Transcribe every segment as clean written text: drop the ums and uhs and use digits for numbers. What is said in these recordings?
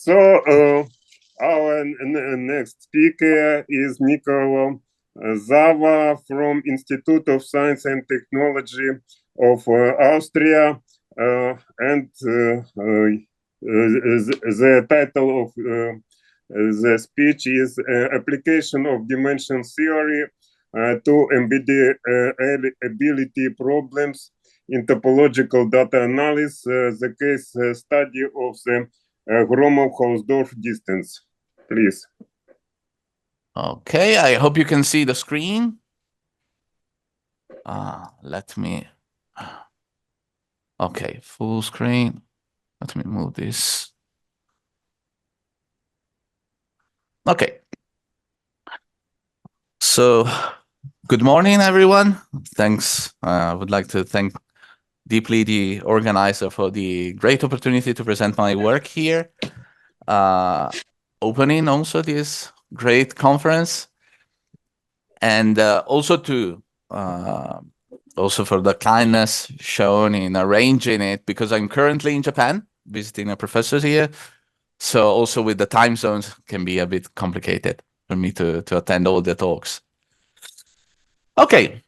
Our next speaker is Nicolò Zava from Institute of Science and Technology of Austria, and the title of the speech is Application of Dimension Theory to Embeddability Problems in Topological Data Analysis, the case study of the Gromov-Hausdorff distance. Please. Okay, I hope you can see the screen. Let me... Okay, full screen. Let me move this. Okay. So, good morning, everyone. Thanks. I would like to thank deeply the organizer for the great opportunity to present my work here. Opening also this great conference, and also for the kindness shown in arranging it, because I'm currently in Japan visiting a professor here. So also with the time zones can be a bit complicated for me to attend all the talks. Okay.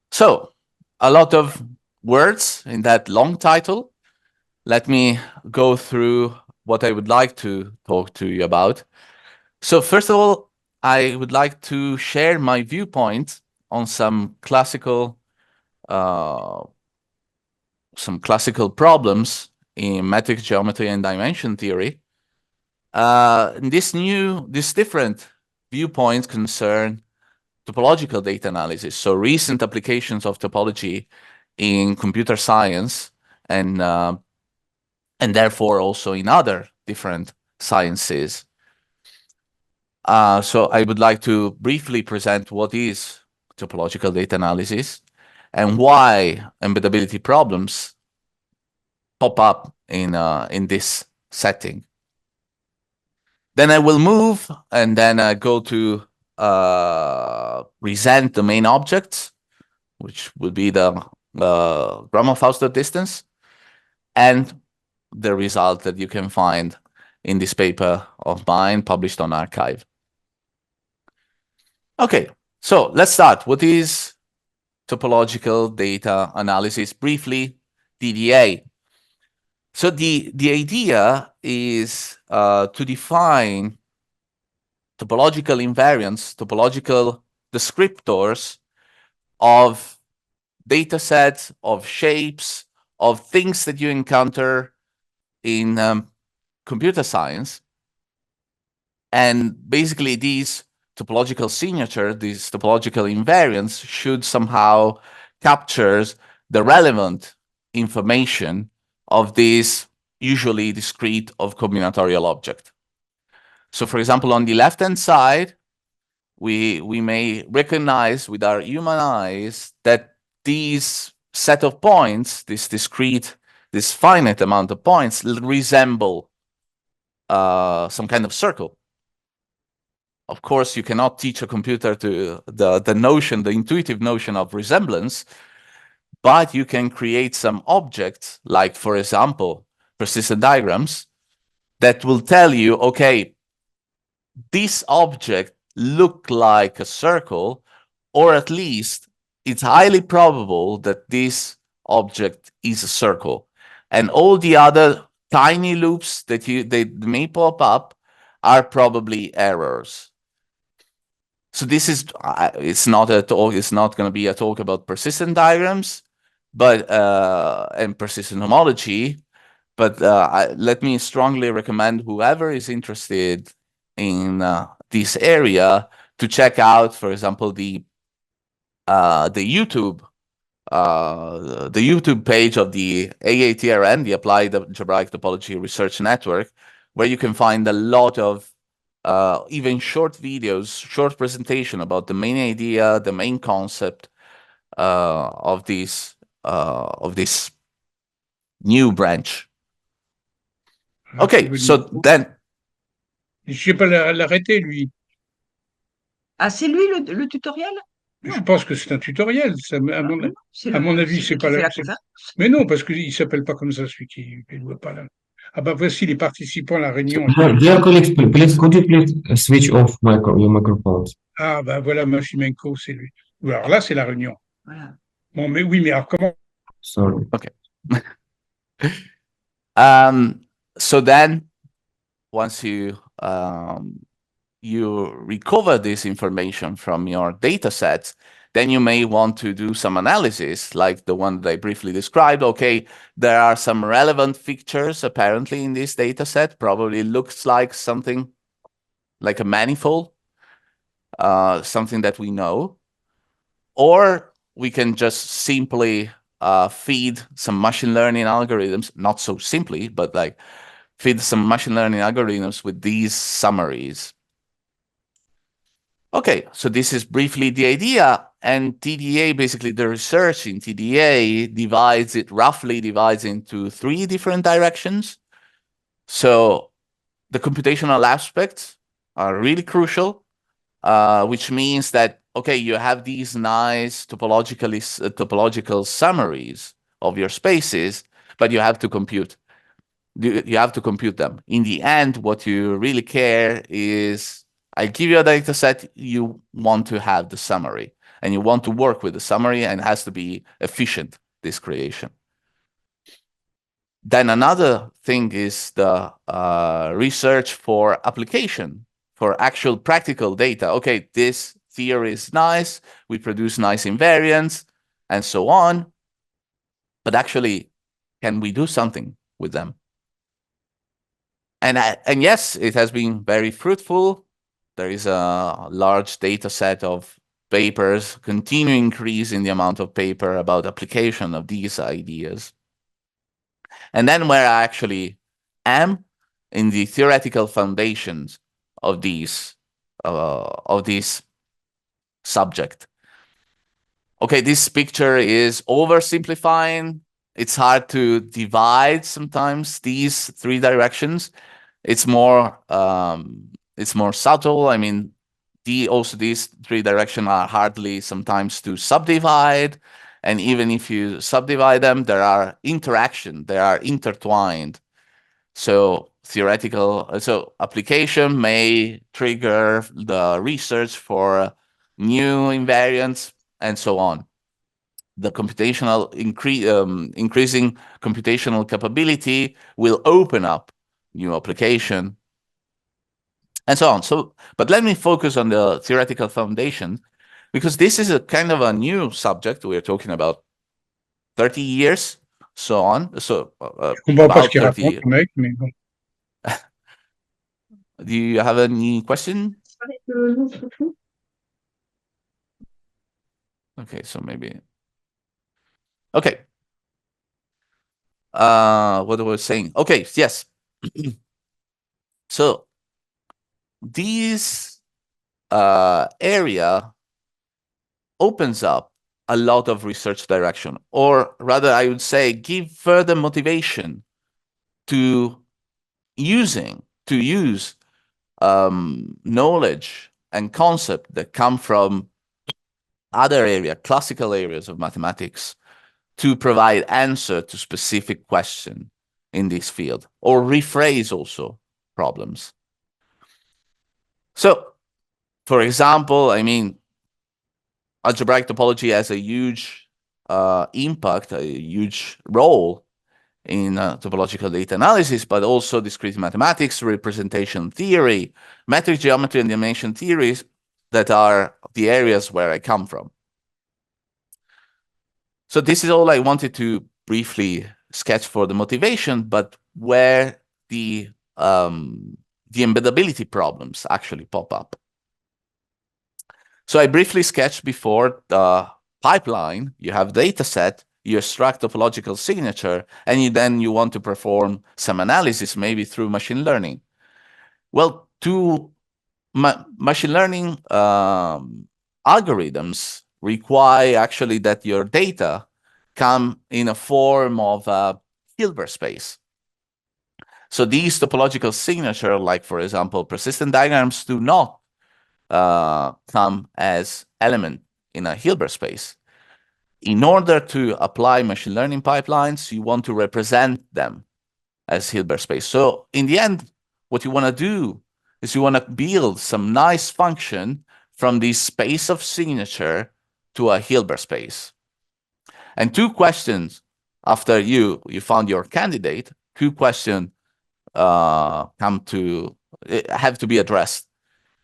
So a lot of words in that long title. Let me go through what I would like to talk to you about. So first of all, I would like to share my viewpoint on some classical problems in metric geometry and dimension theory. These different viewpoints concern topological data analysis, so recent applications of topology in computer science and therefore also in other different sciences. So I would like to briefly present what is topological data analysis and why embeddability problems pop up in this setting. Then I will move and then go to present the main objects, which would be the Gromov-Hausdorff distance, and the result that you can find in this paper of mine published on arXiv. Okay, so let's start. What is topological data analysis? Briefly, TDA. So the idea is to define topological invariants, topological descriptors of data sets, of shapes, of things that you encounter in computer science. And basically these topological signature, these topological invariants should somehow capture the relevant information of this usually discrete of combinatorial object. So for example, on the left-hand side, we may recognize with our human eyes that these set of points, this discrete, this finite amount of points resemble some kind of circle. Of course, you cannot teach a computer to the intuitive notion of resemblance, but you can create some objects, like, for example, persistent diagrams, that will tell you, okay, this object looks like a circle, or at least it's highly probable that this object is a circle. And all the other tiny loops that they may pop up are probably errors. So this is, it's not a talk, it's not going to be a talk about persistent diagrams, but and persistent homology. But let me strongly recommend whoever is interested in this area to check out, for example, the YouTube page of the AATRN, the Applied Algebraic Topology Research Network, where you can find a lot of even short videos, short presentation about the main idea, the main concept of this new branch. Okay, so then. Je ne sais pas l'arrêter, lui. Ah, c'est lui le tutoriel? Je pense que c'est un tutoriel. Ça, à mon avis, c'est pas là. Mais non, parce qu'il ne s'appelle pas comme ça, celui qui ne voit pas là. Ah bah voici les participants à la réunion. Dear colleagues, please, could you please switch off your microphones? Ah bah voilà, Machimenko, c'est lui. Alors là, c'est la réunion. Voilà. Bon, mais oui, mais alors comment? Sorry. Okay. So then, once you recover this information from your data sets, then you may want to do some analysis like the one that I briefly described. Okay, there are some relevant features apparently in this data set, probably looks like something like a manifold, something that we know. Or we can just simply feed some machine learning algorithms, not so simply, but like feed some machine learning algorithms with these summaries. Okay, so this is briefly the idea, and TDA, basically the research in TDA roughly divides into 3 different directions. So the computational aspects are really crucial, which means that, okay, you have these nice topological summaries of your spaces, but you have to compute. You have to compute them. In the end, what you really care is, I give you a data set, you want to have the summary, and you want to work with the summary, and it has to be efficient, this creation. Then another thing is the research for application, for actual practical data. Okay, this theory is nice, we produce nice invariants, and so on, but actually, can we do something with them? And yes, it has been very fruitful. There is a large data set of papers, continuing increase in the amount of paper about application of these ideas. And then where I actually am in the theoretical foundations of this subject. Okay, this picture is oversimplifying. It's hard to divide sometimes these 3 directions. It's more subtle. I mean, these 3 directions are hardly sometimes to subdivide. And even if you subdivide them, there are interaction, they are intertwined. So application may trigger the research for new invariants and so on. The computational increasing computational capability will open up new application and so on. So, but let me focus on the theoretical foundation, because this is a kind of a new subject. We're talking about 30 years, so on. So Je comprends pas ce about qu'il 30 raconte, years. le mec, mais bon. Do you have any question? Okay, so maybe. Okay. What I was saying. Okay, yes. So this area opens up a lot of research direction, or rather, I would say, give further motivation to use knowledge and concept that come from other areas, classical areas of mathematics, to provide answer to specific question in this field, or rephrase also problems. So, for example, I mean, algebraic topology has a huge impact, a huge role in topological data analysis, but also discrete mathematics, representation theory, metric geometry, and dimension theories that are the areas where I come from. So this is all I wanted to briefly sketch for the motivation, but where the embeddability problems actually pop up. So I briefly sketched before the pipeline. You have data set, you extract topological signature, and then you want to perform some analysis, maybe through machine learning. Well, machine learning algorithms require actually that your data come in a form of a Hilbert space. So these topological signature, like for example, persistent diagrams, do not come as element in a Hilbert space. In order to apply machine learning pipelines, you want to represent them as Hilbert space. So in the end, what you want to do is you want to build some nice function from this space of signature to a Hilbert space. And two questions after you found your candidate, two questions have to be addressed.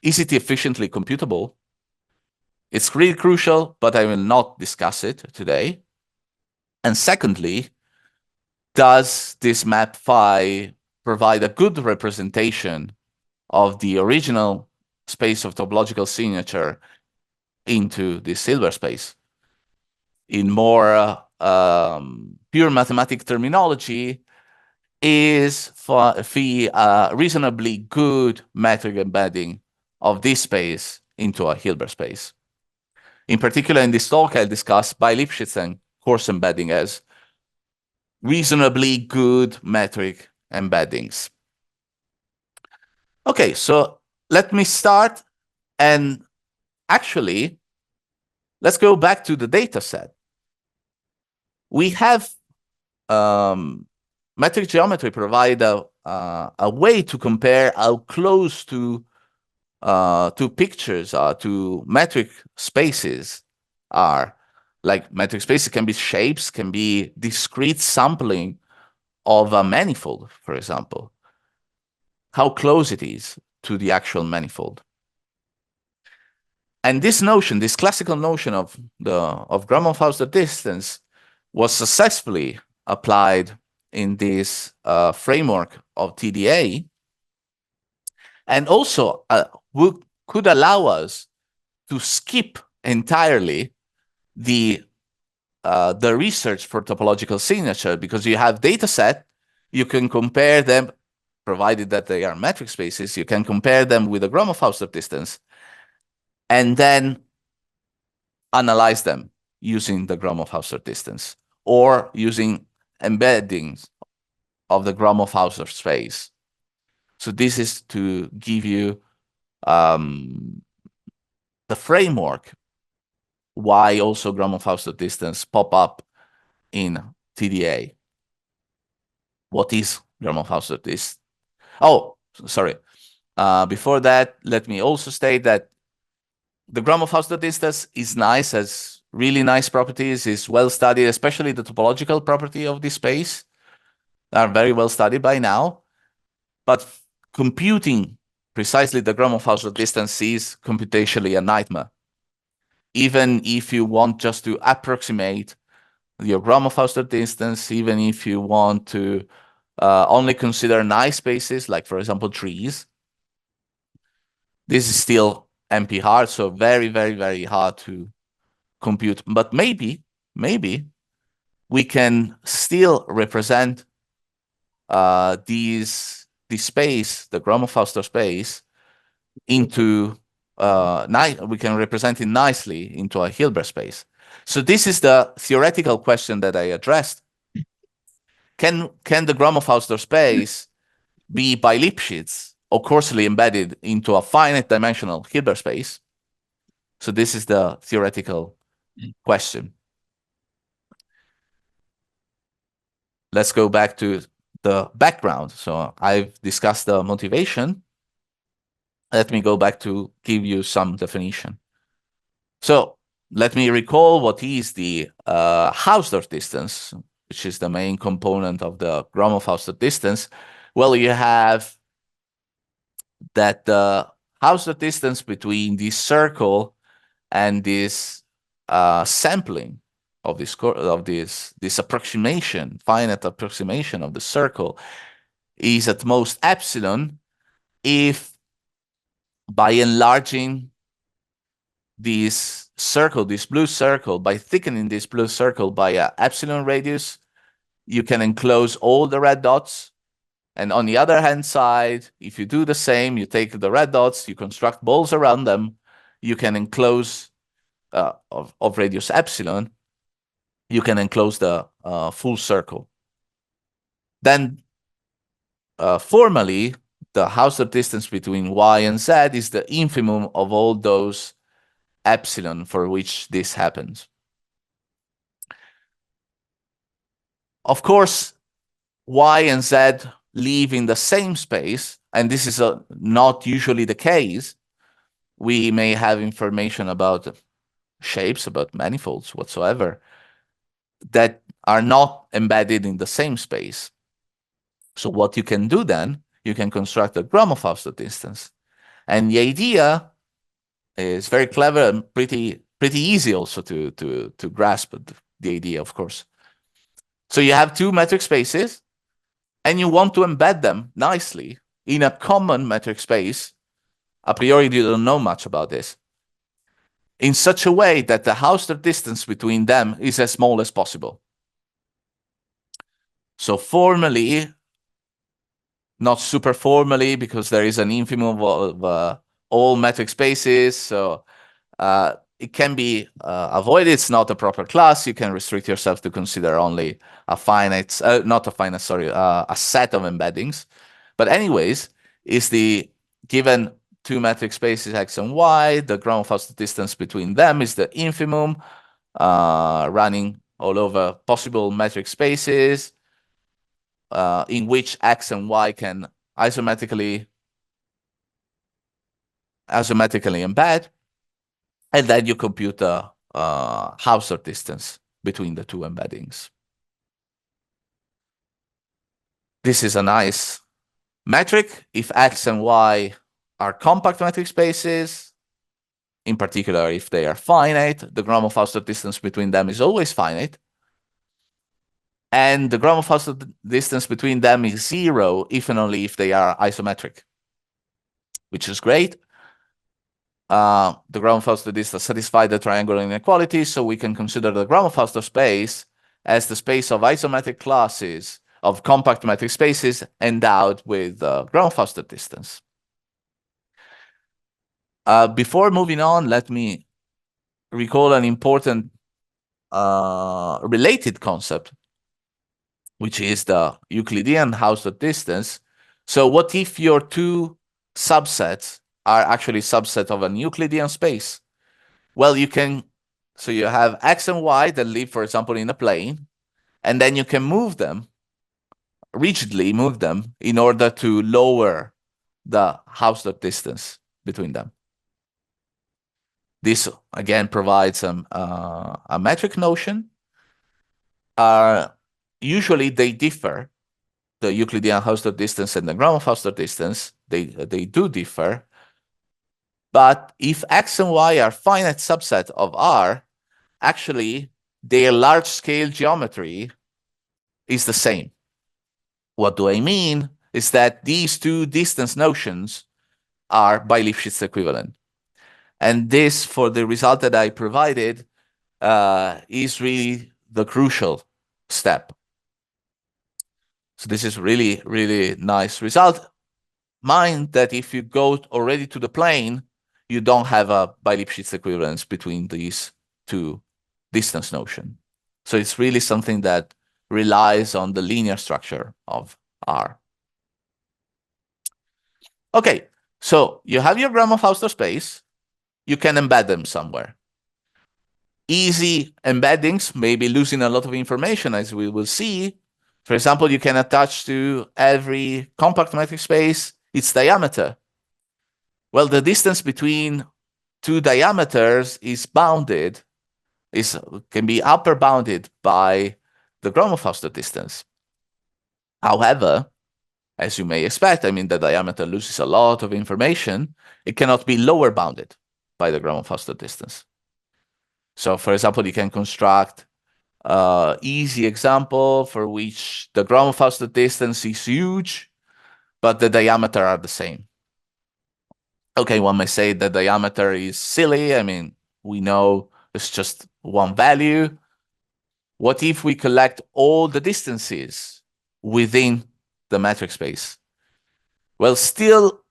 Is it efficiently computable? It's really crucial, but I will not discuss it today. And secondly, does this map phi provide a good representation of the original space of topological signature into this Hilbert space? In more pure mathematical terminology, is phi a reasonably good metric embedding of this space into a Hilbert space. In particular, in this talk, I'll discuss by Lipschitz and coarse embedding as reasonably good metric embeddings. Okay, so let me start, and actually, let's go back to the data set. We have metric geometry provide a way to compare how close to pictures, to metric spaces are. Like metric spaces can be shapes, can be discrete sampling of a manifold, for example. How close it is to the actual manifold. And this notion, this classical notion of Gromov-Hausdorff distance was successfully applied in this framework of TDA, and also could allow us to skip entirely the research for topological signature, because you have data set, you can compare them, provided that they are metric spaces, you can compare them with the Gromov-Hausdorff distance, and then analyze them using the Gromov-Hausdorff distance, or using embeddings of the Gromov-Hausdorff space. So this is to give you the framework why also Gromov-Hausdorff distance pop up in TDA. What is Gromov-Hausdorff distance? Oh, sorry. Before that, let me also state that the Gromov-Hausdorff distance is nice, has really nice properties, is well studied, especially the topological property of this space are very well studied by now. But computing precisely the Gromov-Hausdorff distance is computationally a nightmare. Even if you want just to approximate your Gromov-Hausdorff distance, even if you want to only consider nice spaces, like for example trees, this is still NP hard, so very, very, very hard to compute. But maybe we can still represent this space, the Gromov-Hausdorff space, into we can represent it nicely into a Hilbert space. So this is the theoretical question that I addressed. Can the Gromov-Hausdorff space be by Lipschitz or coarsely embedded into a finite dimensional Hilbert space? So this is the theoretical question. Let's go back to the background. So I've discussed the motivation. Let me go back to give you some definition. So let me recall what is the Hausdorff distance, which is the main component of the Gromov-Hausdorff distance. Well, you have that the Hausdorff distance between this circle and this sampling of this approximation, finite approximation of the circle, is at most epsilon if by enlarging this circle, this blue circle, by thickening this blue circle by an epsilon radius, you can enclose all the red dots. And on the other hand side, if you do the same, you take the red dots, you construct balls around them, you can enclose of radius epsilon, you can enclose the full circle. Then formally, the Hausdorff distance between y and z is the infimum of all those epsilon for which this happens. Of course, y and z live in the same space, and this is not usually the case. We may have information about shapes, about manifolds whatsoever, that are not embedded in the same space. So what you can do then, you can construct a Gromov-Hausdorff distance. And the idea is very clever and pretty easy also to grasp the idea, of course. So you have two metric spaces, and you want to embed them nicely in a common metric space. A priori, you don't know much about this, in such a way that the Hausdorff distance between them is as small as possible. So formally, not super formally, because there is an infimum of all metric spaces, so it can be avoided. It's not a proper class. You can restrict yourself to consider only a finite, not a finite, sorry, a set of embeddings. But anyways, is the given two metric spaces x and y, the Gromov-Hausdorff distance between them is the infimum running all over possible metric spaces in which x and y can isometrically embed, and then you compute the Hausdorff distance between the two embeddings. This is a nice metric if x and y are compact metric spaces. In particular, if they are finite, the Gromov-Hausdorff distance between them is always finite. And the Gromov-Hausdorff distance between them is 0 if and only if they are isometric, which is great. The Gromov-Hausdorff distance satisfies the triangular inequality, so we can consider the Gromov-Hausdorff space as the space of isometric classes of compact metric spaces endowed with Gromov-Hausdorff distance. Before moving on, let me recall an important related concept, which is the Euclidean Hausdorff distance. So what if your two subsets are actually subset of an Euclidean space? Well, you can, so you have x and y that live, for example, in a plane, and then you can move them, rigidly move them, in order to lower the Hausdorff distance between them. This, again, provides a metric notion. Usually they differ. The Euclidean Hausdorff distance and the Gromov-Hausdorff distance, they do differ. But if x and y are finite subset of R, actually their large-scale geometry is the same. What do I mean? Is that these two distance notions are by Lipschitz equivalent. And this, for the result that I provided, is really the crucial step. So this is really, really nice result. Mind that if you go already to the plane, you don't have a by Lipschitz equivalence between these two distance notion. So it's really something that relies on the linear structure of R. Okay, so you have your Gromov-Hausdorff space. You can embed them somewhere. Easy embeddings may be losing a lot of information, as we will see. For example, you can attach to every compact metric space its diameter. Well, the distance between two diameters is bounded, can be upper bounded by the Gromov-Hausdorff distance. However, as you may expect, I mean, the diameter loses a lot of information. It cannot be lower bounded by the Gromov-Hausdorff distance. So, for example, you can construct an easy example for which the Gromov-Hausdorff distance is huge, but the diameter are the same. Okay, one may say the diameter is silly. I mean, we know it's just one value. What if we collect all the distances within the metric space? Well, still,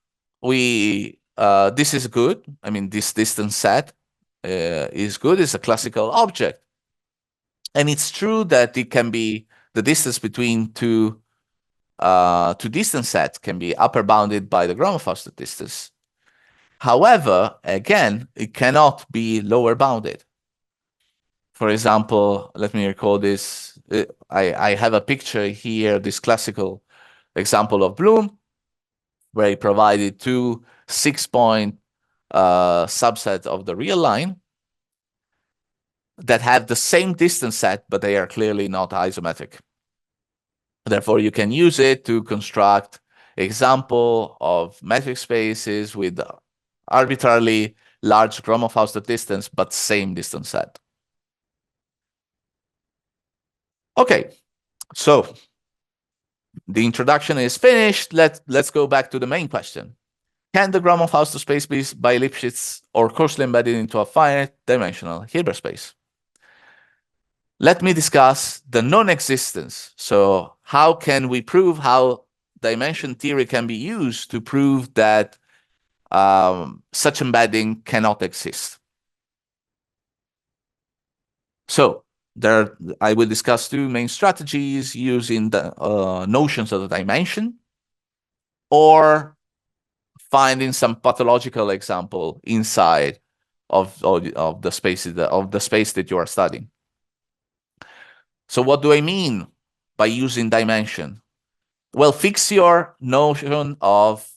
this is good. I mean, this distance set is good. It's a classical object. And it's true that it can be the distance between two distance sets can be upper bounded by the Gromov-Hausdorff distance. However, again, it cannot be lower bounded. For example, let me recall this I have a picture here, this classical example of Bloom, where he provided two 6-point subsets of the real line that have the same distance set, but they are clearly not isometric. Therefore, you can use it to construct example of metric spaces with arbitrarily large Gromov-Hausdorff distance, but same distance set. Okay, so the introduction is finished. Let's go back to the main question. Can the Gromov-Hausdorff space be by Lipschitz or coarsely embedded into a finite dimensional Hilbert space? Let me discuss the non-existence. So how can we prove how dimension theory can be used to prove that such embedding cannot exist? So I will discuss two main strategies using the notions of the dimension or finding some pathological example inside of the space that you are studying. So what do I mean by using dimension? Well, fix your notion of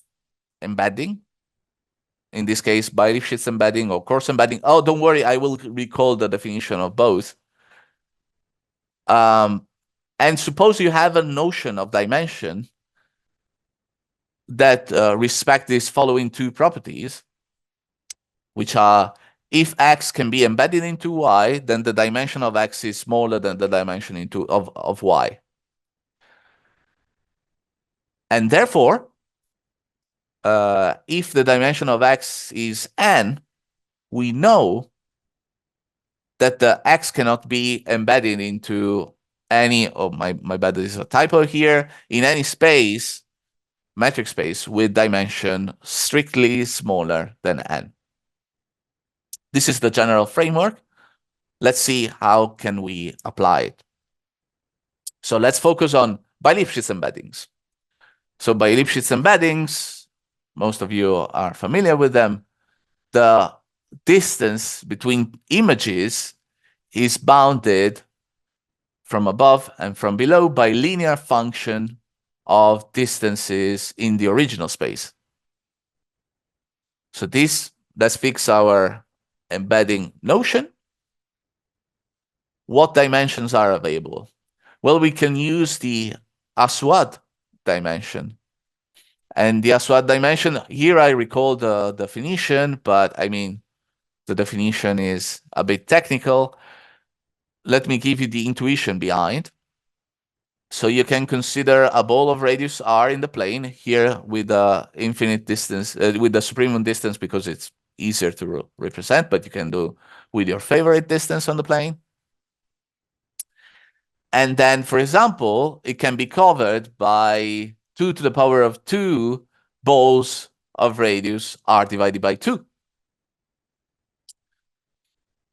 embedding. In this case, by Lipschitz embedding or coarse embedding. Oh, don't worry, I will recall the definition of both. And suppose you have a notion of dimension that respect these following two properties, which are if x can be embedded into y, then the dimension of x is smaller than the dimension of y. And therefore, if the dimension of x is n, we know that the x cannot be embedded into any, oh, my bad, there's a typo here, in any space, metric space with dimension strictly smaller than n. This is the general framework. Let's see how can we apply it. So let's focus on by Lipschitz embeddings. So by Lipschitz embeddings, most of you are familiar with them. The distance between images is bounded from above and from below by linear function of distances in the original space. So let's fix our embedding notion. What dimensions are available? Well, we can use the Aswad dimension. And the Aswad dimension, here I recall the definition, but I mean, the definition is a bit technical. Let me give you the intuition behind. So you can consider a ball of radius r in the plane here with the infinite distance, with the supremum distance, because it's easier to represent, but you can do with your favorite distance on the plane. And then, for example, it can be covered by 2 to the power of 2 balls of radius r divided by 2.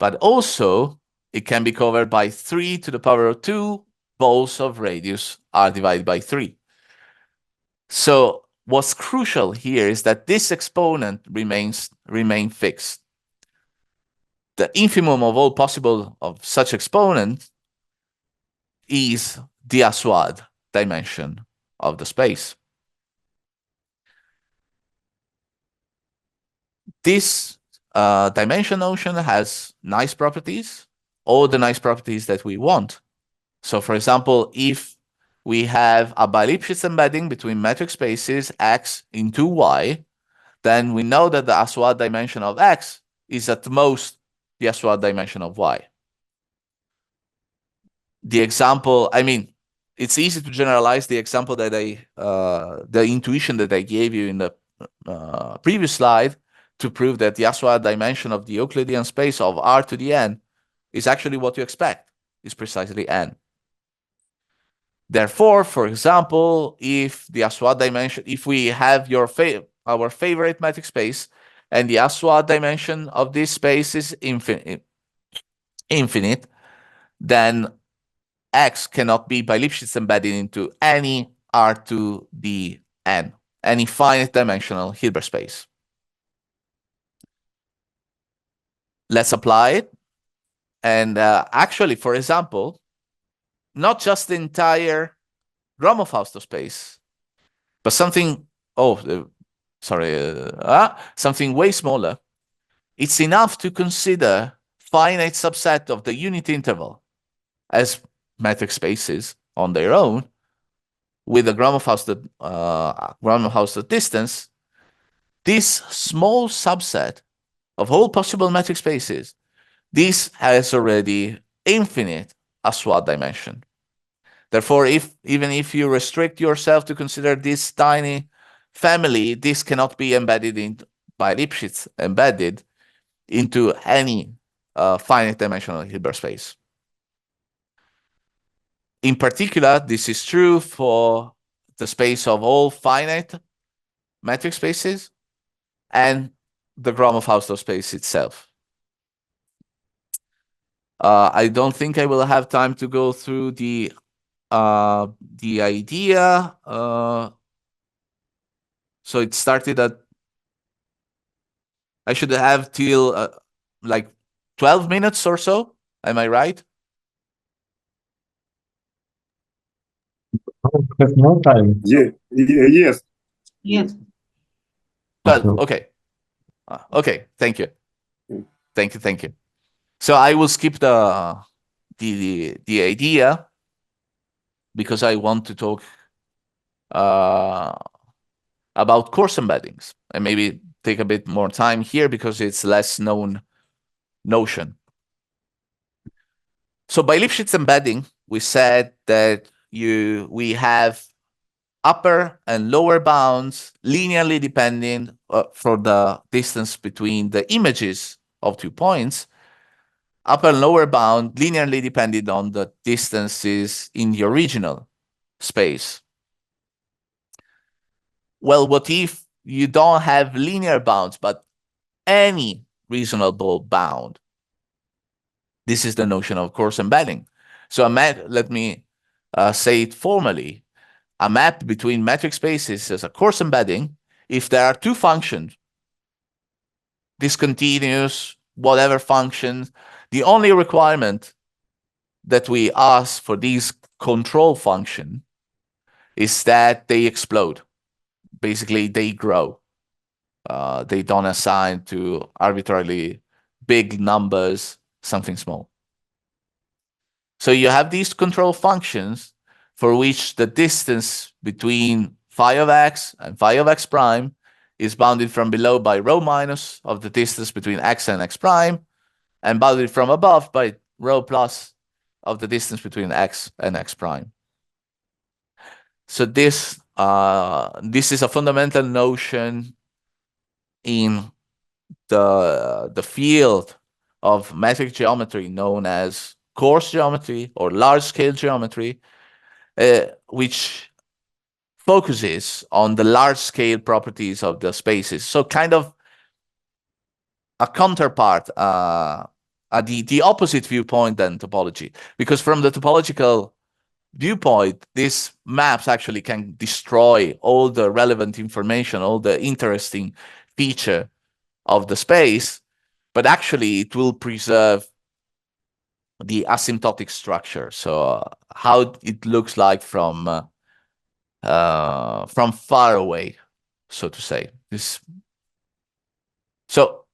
But also, it can be covered by 3 to the power of 2 balls of radius r divided by 3. So what's crucial here is that this exponent remain fixed. The infimum of all possible of such exponent is the Aswad dimension of the space. This dimension notion has nice properties, all the nice properties that we want. So for example, if we have a by Lipschitz embedding between metric spaces x into y, then we know that the Aswad dimension of x is at most the Aswad dimension of y. The example, I mean, it's easy to generalize the example that the intuition that I gave you in the previous slide to prove that the Aswad dimension of the Euclidean space of R to the n is actually what you expect, is precisely n. Therefore, for example, if the Aswad dimension, if we have our favorite metric space and the Aswad dimension of this space is infinite, then x cannot be by Lipschitz embedded into any R to the n, any finite dimensional Hilbert space. Let's apply it. And actually, for example, not just the entire Gromov-Hausdorff space, but something, something way smaller. It's enough to consider finite subset of the unit interval as metric spaces on their own with the Gromov-Hausdorff distance. This small subset of all possible metric spaces, this has already infinite Aswad dimension. Therefore, even if you restrict yourself to consider this tiny family, this cannot be embedded by Lipschitz, embedded into any finite dimensional Hilbert space. In particular, this is true for the space of all finite metric spaces and the Gromov-Hausdorff space itself. I don't think I will have time to go through the idea. So it started at, I should have till like 12 minutes or so. Am I right? Have more time. Yes. Yes. 12, Okay. okay. Okay, thank you. Thank you. So I will skip the idea because I want to talk about coarse embeddings and maybe take a bit more time here because it's less known notion. So by Lipschitz embedding, we said that we have upper and lower bounds linearly depending for the distance between the images of 2 points. Upper and lower bound linearly depended on the distances in the original space. Well, what if you don't have linear bounds, but any reasonable bound? This is the notion of coarse embedding. So let me say it formally. A map between metric spaces is a coarse embedding if there are 2 functions, discontinuous, whatever functions. The only requirement that we ask for these control function is that they explode. Basically, they grow. They don't assign to arbitrarily big numbers something small. So you have these control functions for which the distance between phi of x and phi of x prime is bounded from below by rho minus of the distance between x and x prime, and bounded from above by rho plus of the distance between x and x prime. So this is a fundamental notion in the field of metric geometry known as coarse geometry or large-scale geometry, which focuses on the large-scale properties of the spaces. So kind of a counterpart, the opposite viewpoint than topology. Because from the topological viewpoint, these maps actually can destroy all the relevant information, all the interesting feature of the space, but actually it will preserve the asymptotic structure. So how it looks like from far away, so to say. So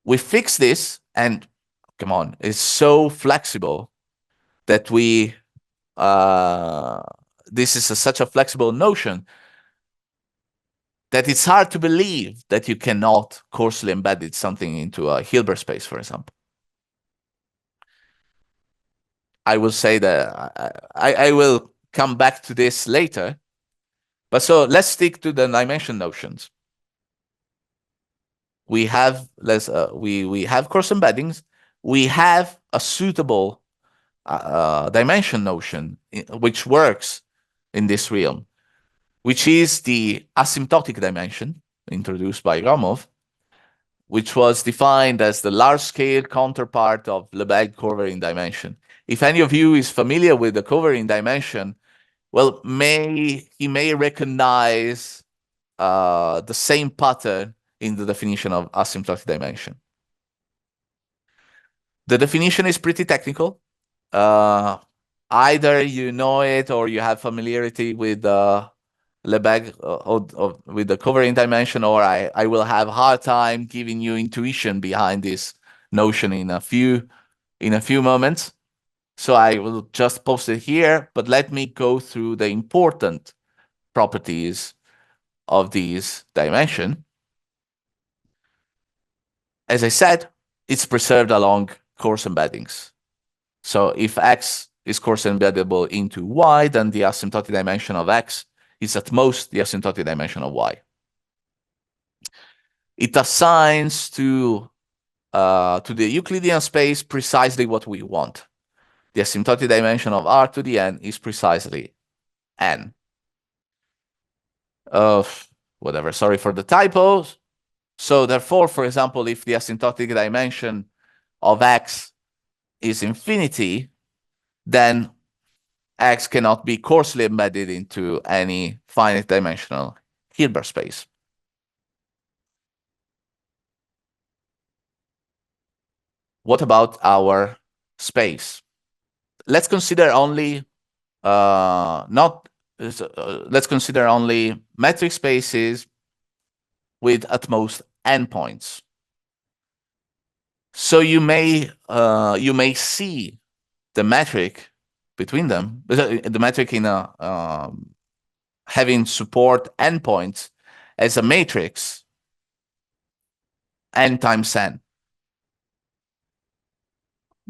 we fix this, and come on, it's so flexible that we this is such a flexible notion that it's hard to believe that you cannot coarsely embed something into a Hilbert space, for example. I will say that I will come back to this later. But so let's stick to the dimension notions. We have we have coarse embeddings. We have a suitable dimension notion which works in this realm, which is the asymptotic dimension introduced by Gromov, which was defined as the large-scale counterpart of Lebesgue covariant dimension. If any of you is familiar with the covariant dimension, well, he may recognize the same pattern in the definition of asymptotic dimension. The definition is pretty technical. either you know it or you have familiarity with Lebesgue or with the covariant dimension, or I will have a hard time giving you intuition behind this notion in a few moments. So I will just post it here, but let me go through the important properties of these dimension. As I said, it's preserved along coarse embeddings. So if X is coarse embeddable into Y, then the asymptotic dimension of X is at most the asymptotic dimension of Y. It assigns to the Euclidean space precisely what we want. The asymptotic dimension of R to the N is precisely N. Whatever, sorry for the typos. So therefore, for example, if the asymptotic dimension of X is infinity, then X cannot be coarsely embedded into any finite dimensional Hilbert space. What about our space? Let's consider only let's consider only metric spaces with at most n points. So you may see the metric between them, the metric in a having support endpoints as a matrix n times n.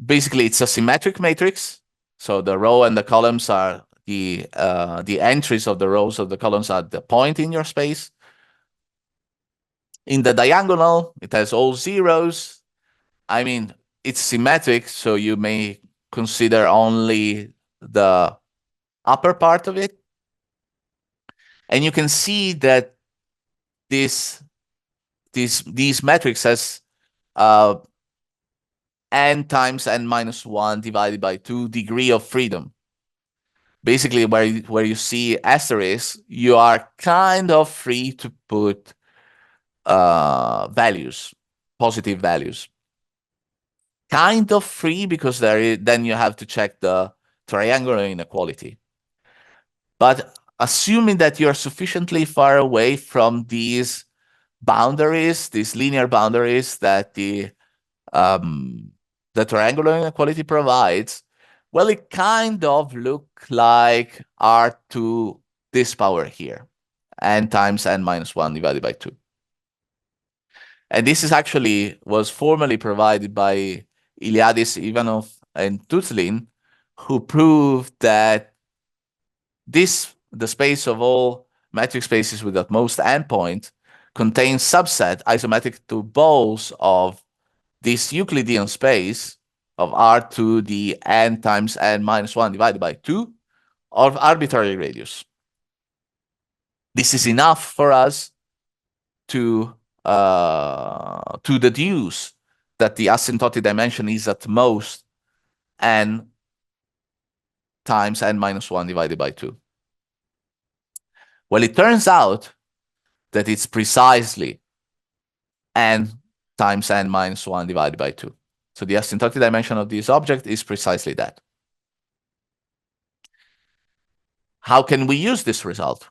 Basically, it's a symmetric matrix. So the row and the columns are the entries of the rows of the columns are the point in your space. In the diagonal, it has all zeros. I mean, it's symmetric, so you may consider only the upper part of it. And you can see that these metrics has n times n minus 1 divided by 2 degree of freedom. Basically, where you see asterisk, you are kind of free to put values, positive values. Kind of free because then you have to check the triangular inequality. But assuming that you're sufficiently far away from these boundaries, these linear boundaries that the triangular inequality provides, well, it kind of look like R to this power here, n times n minus 1 divided by 2. And this is actually was formally provided by Iliadis, Ivanov, and Tutlin, who proved that the space of all metric spaces with at most n point contains subset isometric to balls of this Euclidean space of R to the n times n minus 1 divided by 2 of arbitrary radius. This is enough for us to deduce that the asymptotic dimension is at most n times n minus 1 divided by 2. Well, it turns out that it's precisely n times n minus 1 divided by 2. So the asymptotic dimension of this object is precisely that. How can we use this result?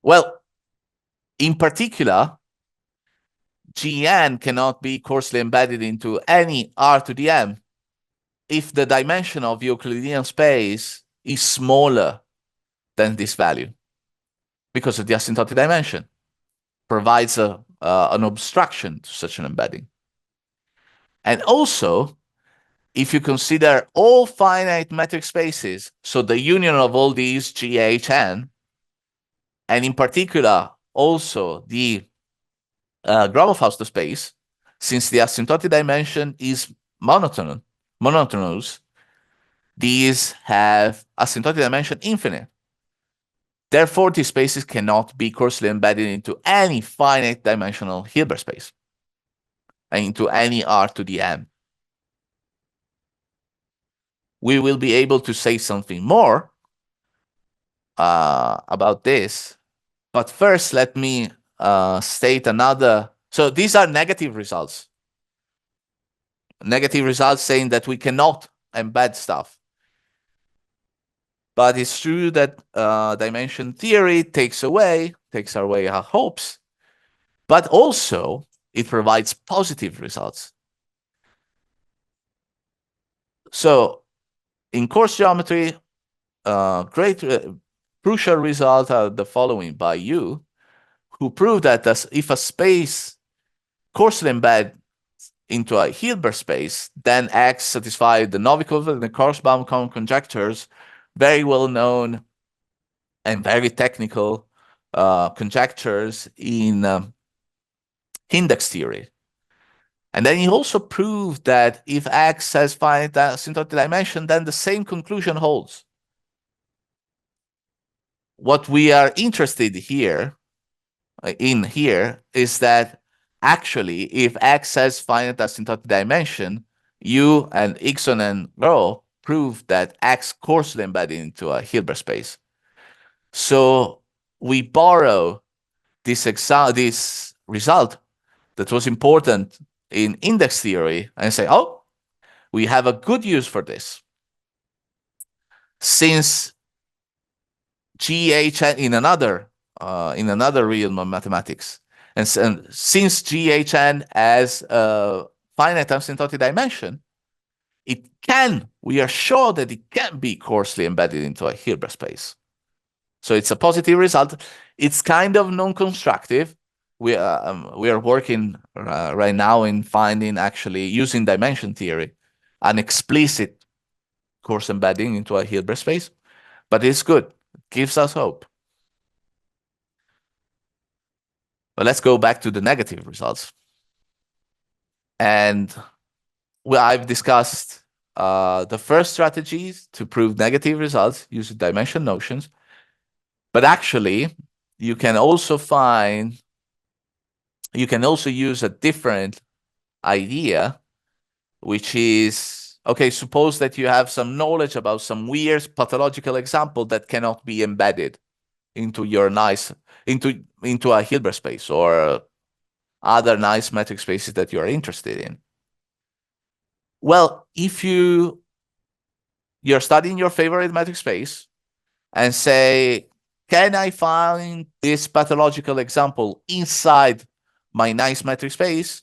Well, in particular, Gn cannot be coarsely embedded into any R to the m if the dimension of Euclidean space is smaller than this value, because of the asymptotic dimension provides an obstruction to such an embedding. And also, if you consider all finite metric spaces, so the union of all these GHN, and in particular also the Gromov-Hausdorff space, since the asymptotic dimension is monotonous, these have asymptotic dimension infinite. Therefore, these spaces cannot be coarsely embedded into any finite dimensional Hilbert space and into any R to the m. We will be able to say something more about this. But first, let me state another. So these are negative results. Negative results saying that we cannot embed stuff. But it's true that dimension theory takes away our hopes, but also it provides positive results. So in coarse geometry, crucial results are the following by you, who prove that if a space coarsely embeds into a Hilbert space, then X satisfies the Novikov and the Korsabaum conjectures, very well known and very technical conjectures in index theory. And then he also proved that if X has finite asymptotic dimension, then the same conclusion holds. What we are interested in here is that actually, if X has finite asymptotic dimension, you and Ixon and Gromov proved that X coarsely embedded into a Hilbert space. So we borrow this result that was important in index theory and say, oh, we have a good use for this. Since GHN in another realm of mathematics, and since GHN has a finite asymptotic dimension, we are sure that it can be coarsely embedded into a Hilbert space. So it's a positive result. It's kind of non-constructive. We are working right now in finding, actually using dimension theory, an explicit coarse embedding into a Hilbert space, but it's good. It gives us hope. But let's go back to the negative results. And I've discussed the first strategies to prove negative results using dimension notions. But actually, you can also use a different idea, which is, okay, suppose that you have some knowledge about some weird pathological example that cannot be embedded into your into a Hilbert space or other nice metric spaces that you are interested in. Well, if you're studying your favorite metric space and say, can I find this pathological example inside my nice metric space?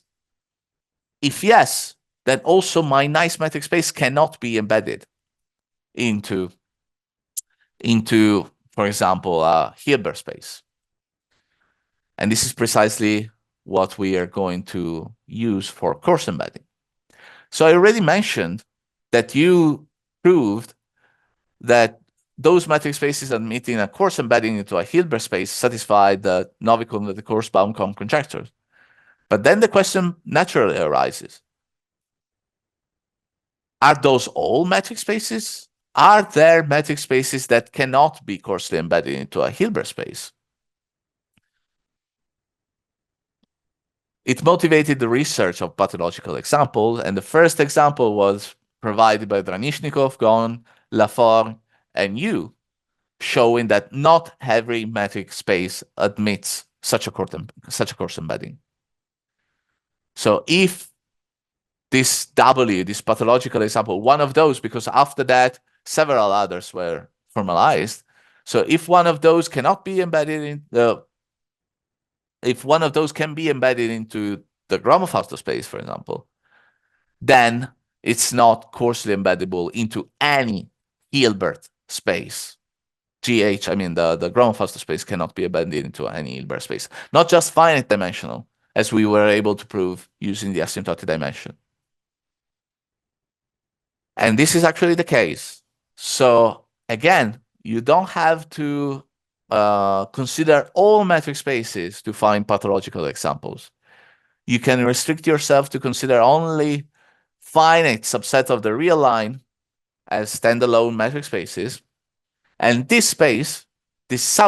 If yes, then also my nice metric space cannot be embedded into for example, a Hilbert space. And this is precisely what we are going to use for coarse embedding. So I already mentioned that you proved that those metric spaces admitting a coarse embedding into a Hilbert space satisfy the Novikov and the Korsabaum conjectures. But then the question naturally arises. Are those all metric spaces? Are there metric spaces that cannot be coarsely embedded into a Hilbert space? It motivated the research of pathological examples, and the first example was provided by Dranishnikov, Gon, Lafort, and Yu, showing that not every metric space admits such a coarse embedding. So if this pathological example, one of those, because after that, several others were formalized. So if one of those cannot be embedded in if one of those can be embedded into the Gromov-Hausdorff space, for example, then it's not coarsely embeddable into any Hilbert space. The Gromov-Hausdorff space cannot be embedded into any Hilbert space. Not just finite dimensional, as we were able to prove using the asymptotic dimension. And this is actually the case. So again, you don't have to consider all metric spaces to find pathological examples. You can restrict yourself to consider only finite subset of the real line as standalone metric spaces. And this space, this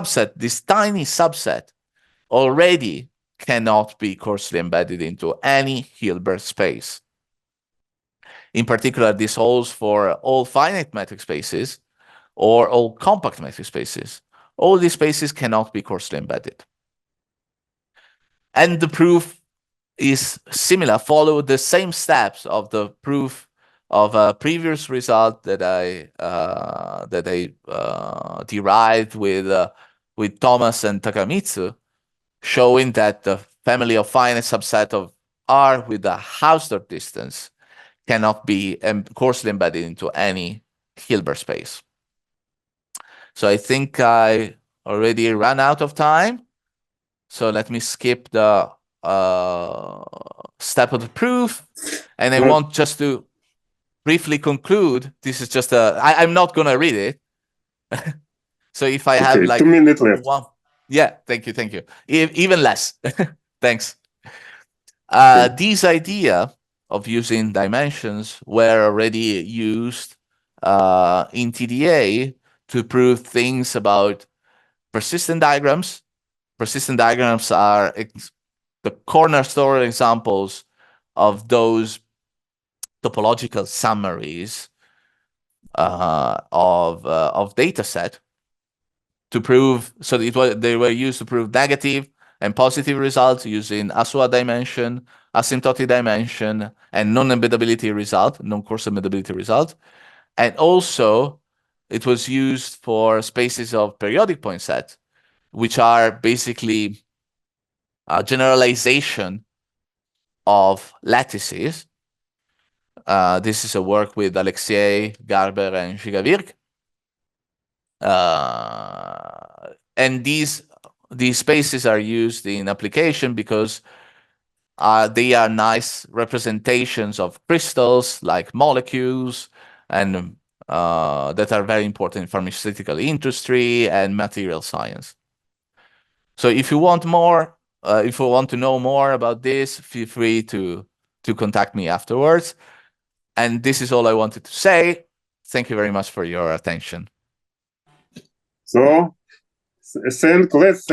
tiny subset, already cannot be coarsely embedded into any Hilbert space. In particular, this holds for all finite metric spaces or all compact metric spaces. All these spaces cannot be coarsely embedded. And the proof is similar, follow the same steps of the proof of a previous result that I derived with Thomas and Takamitsu, showing that the family of finite subset of R with the Hausdorff distance cannot be coarsely embedded into any Hilbert space. So I think I already ran out of time. So let me skip the step of the proof. And I want just to briefly conclude. This is just I'm not going to read it. So if I have Okay, like 2 minutes left. one, yeah, thank you. Even less. Thanks. This idea of using dimensions were already used in TDA to prove things about persistent diagrams. Persistent diagrams are the cornerstone examples of those topological summaries of data set to prove. So they were used to prove negative and positive results using ASUA dimension, asymptotic dimension, and non-embeddability result, non-coarse embeddability result. And also, it was used for spaces of periodic point set, which are basically a generalization of lattices. This is a work with Alexei, Garber, and Zhigavirk. And these spaces are used in application because they are nice representations of crystals like molecules, and that are very important in pharmaceutical industry and material science. So if you want more, if you want to know more about this, feel free to contact me afterwards. And this is all I wanted to say. Thank you very much for your attention. So, let's send, please.